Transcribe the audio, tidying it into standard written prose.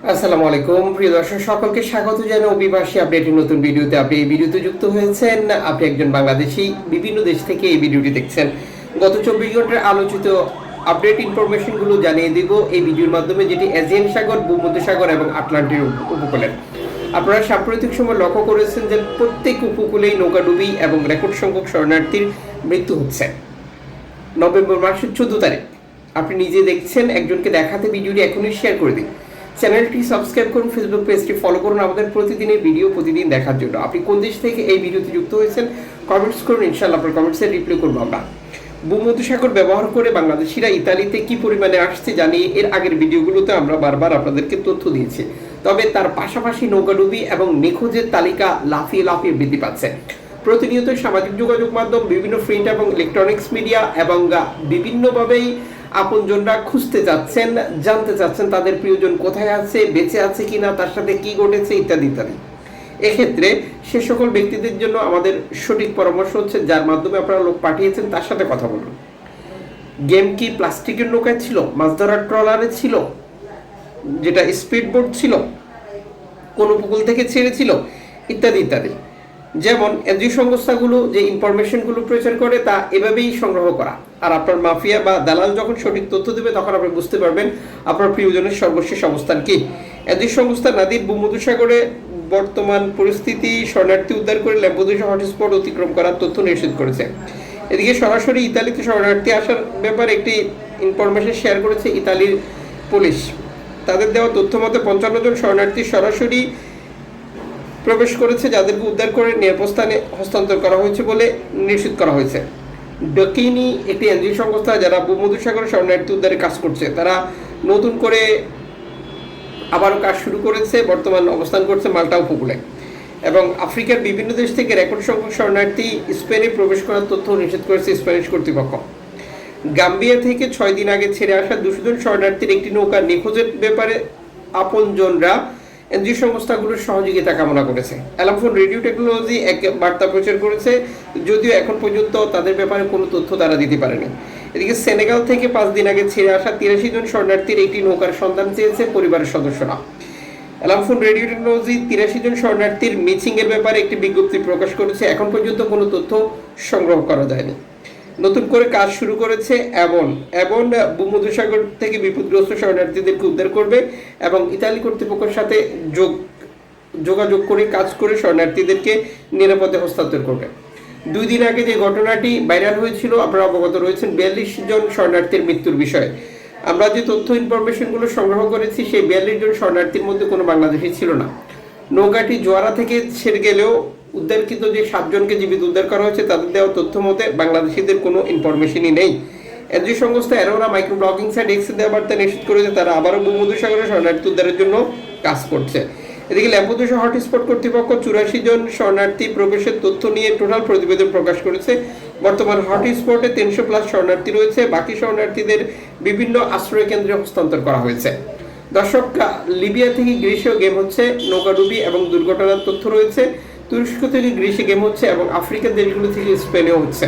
আসসালামু আলাইকুম প্রিয় দর্শক সকলকে স্বাগত জানাই অভিবাসী আপডেটের নতুন ভিডিওতে। আপনি এই ভিডিওতে যুক্ত হয়েছেন, আপনি একজন বাংলাদেশী, বিভিন্ন দেশ থেকে এই ভিডিওটি দেখছেন। গত 24 ঘন্টার আলোচিত আপডেট ইনফরমেশনগুলো জানিয়ে দিব এই ভিডিওর মাধ্যমে, যেটি এজিয়ান সাগর, ভূমধ্যসাগর এবং আটলান্টিক উপকূলের। আপনারা সাম্প্রতিক সময় লক্ষ্য করেছেন যে প্রত্যেক উপকূলেই নৌকাডুবি এবং রেকর্ড সংখ্যক শরণার্থীর মৃত্যু হচ্ছে। নভেম্বর মাসের 14 তারিখ আপনি নিজে দেখছেন, একজনকে দেখাতে ভিডিওটি এখনই শেয়ার করে দিন। চ্যানেলটি সাবস্ক্রাইব করুন, ফেসবুক পেজটি ফলো করুন আমাদের প্রতিদিনের ভিডিও প্রতিদিন দেখার জন্য। আপনি কোন দেশ থেকে এই ভিডিওতে যুক্ত হয়েছেন কমেন্টস করুন, ইনশাআল্লাহ আপনার কমেন্টসে রিপ্লাই করবো আমরা। ভূমধ্যসাগর ব্যবহার করে বাংলাদেশিরা ইতালিতে কি পরিমাণে আসছে জানিয়ে এর আগের ভিডিওগুলোতে আমরা বারবার আপনাদেরকে তথ্য দিয়েছি। তবে তার পাশাপাশি নৌকাডুবি এবং নিখোঁজের তালিকা লাফিয়ে লাফিয়ে বৃদ্ধি পাচ্ছে। প্রতিনিয়ত সামাজিক যোগাযোগ মাধ্যম, বিভিন্ন প্রিন্ট এবং ইলেকট্রনিক্স মিডিয়া এবং বিভিন্নভাবেই আপনজনরা খুঁজতে যাচ্ছেন, জানতে চাচ্ছেন তাদের প্রিয়জন কোথায় আছে, বেঁচে আছে কিনা, তার সাথে কি ঘটেছে ইত্যাদি ইত্যাদি। এক্ষেত্রে সে সকল ব্যক্তিদের জন্য আমাদের সঠিক পরামর্শ হচ্ছে, যার মাধ্যমে আপনারা লোক পাঠিয়েছেন তার সাথে কথা বলুন। গেম কি প্লাস্টিকের নৌকায় ছিল, মাছ ধরার ট্রলারে ছিল, যেটা স্পিড বোট ছিল, কোন উপকূল থেকে ছেড়েছিল, ইত্যাদি ইত্যাদি। যেমন এনজিও সংস্থাগুলো যে ইনফরমেশনগুলো প্রচার করে তা এভাবেই সংগ্রহ করা। আর আপনার মাফিয়া বা দালাল যখন সঠিক তথ্য দেবে তখন আপনি বুঝতে পারবেন আপনার প্রিয়জনের সর্বশেষ অবস্থান কি। এনজিও সংস্থা নাদির ভূমধ্যসাগরে বর্তমান পরিস্থিতি, শরণার্থী উদ্ধার করে ল্যাম্পোদুসা হটস্পট অতিক্রম করার তথ্য নিশ্চিত করেছে। এদিকে সরাসরি ইতালিতে শরণার্থী আসার ব্যাপারে একটি ইনফরমেশন শেয়ার করেছে ইতালির পুলিশ। তাদের দেওয়া তথ্য মতে 55 জন শরণার্থী সরাসরি প্রবেশ করেছে, যাদেরকে উদ্ধার করে নিরাপদ স্থানে হস্তান্তর করা হয়েছে বলে নিশ্চিত করা হয়েছে। ডকিনি একটি এনজিও সংস্থা যারা ভূমধ্যসাগরে শরণার্থী উদ্ধারে কাজ করছে, তারা নতুন করে আবারও কাজ শুরু করেছে, বর্তমান অবস্থান করছে মাল্টা উপকূলে। এবং আফ্রিকার বিভিন্ন দেশ থেকে রেকর্ড সংখ্যক শরণার্থী স্পেনে প্রবেশ করার তথ্য নিশ্চিত করেছে স্প্যানিশ কর্তৃপক্ষ। গাম্বিয়া থেকে 6 দিন আগে ছেড়ে আসা 200 জন শরণার্থীর একটি নৌকা নিখোঁজের ব্যাপারে আপনজনরা এনজিও সংস্থাগুলোর সহযোগিতা কামনা করেছে। অ্যালামফোন রেডিও টেকনোলজি এক বার্তা প্রচার করেছে, যদিও এখন পর্যন্ত তাদের ব্যাপারে কোনো তথ্য তারা দিতে পারেনি। এদিকে সেনেগাল থেকে 5 দিন আগে ছেড়ে আসা 83 জন শরণার্থীর একটি নৌকার সন্ধান চেয়েছে পরিবারের সদস্যরা। অ্যালামফোন রেডিও টেকনোলজি 83 জন শরণার্থীর মিসিং এর ব্যাপারে একটি বিজ্ঞপ্তি প্রকাশ করেছে। এখন পর্যন্ত কোনো তথ্য সংগ্রহ করা যায়নি। নতুন করে কাজ শুরু করেছে এবং ভূমধ্যসাগর থেকে বিপদগ্রস্ত শরণার্থীদেরকে উদ্ধার করবে এবং ইতালি কর্তৃপক্ষের সাথে যোগাযোগ করে কাজ করে শরণার্থীদেরকে নিরাপদে হস্তান্তর করবে। 2 দিন আগে যে ঘটনাটি ভাইরাল হয়েছিল আপনারা অবগত রয়েছেন, 42 জন শরণার্থীর মৃত্যুর বিষয়ে। আমরা যে তথ্য ইনফরমেশনগুলো সংগ্রহ করেছি সেই 42 জন শরণার্থীর মধ্যে কোনো বাংলাদেশি ছিল না। নৌকাটি জোয়ারা থেকে ছেড়ে গেলেও উদ্ধারকৃত যে 7 জনকে জীবিত উদ্ধার করা হয়েছে তাদের দেওয়া তথ্য মতে বাংলাদেশিদের কোনো ইনফরমেশনই নেই। এনজিও সংস্থা অ্যারোরা মাইক্রো ব্লগিং সাইট এক্সে দেওয়া বার্তা নিশ্চিত করেছে তারা আবারও ভূমধ্যসাগরে শরণার্থী উদ্ধারের জন্য কাজ করছে। এদিকে ল্যাম্পোদুসা হটস্পট কর্তৃপক্ষ 84 জন শরণার্থী প্রবেশের তথ্য নিয়ে টোটাল প্রতিবেদন প্রকাশ করেছে। বর্তমান হটস্পটে 300+ শরণার্থী রয়েছে, বাকি শরণার্থীদের বিভিন্ন আশ্রয় কেন্দ্রে হস্তান্তর করা হয়েছে। দর্শক, লিবিয়া থেকে গ্রিসেও গেম হচ্ছে, নৌকাডুবি এবং দুর্ঘটনার তথ্য রয়েছে। তুরস্ক থেকে গ্রিসে গেম হচ্ছে এবং আফ্রিকার দেশগুলো থেকে স্পেনেও হচ্ছে।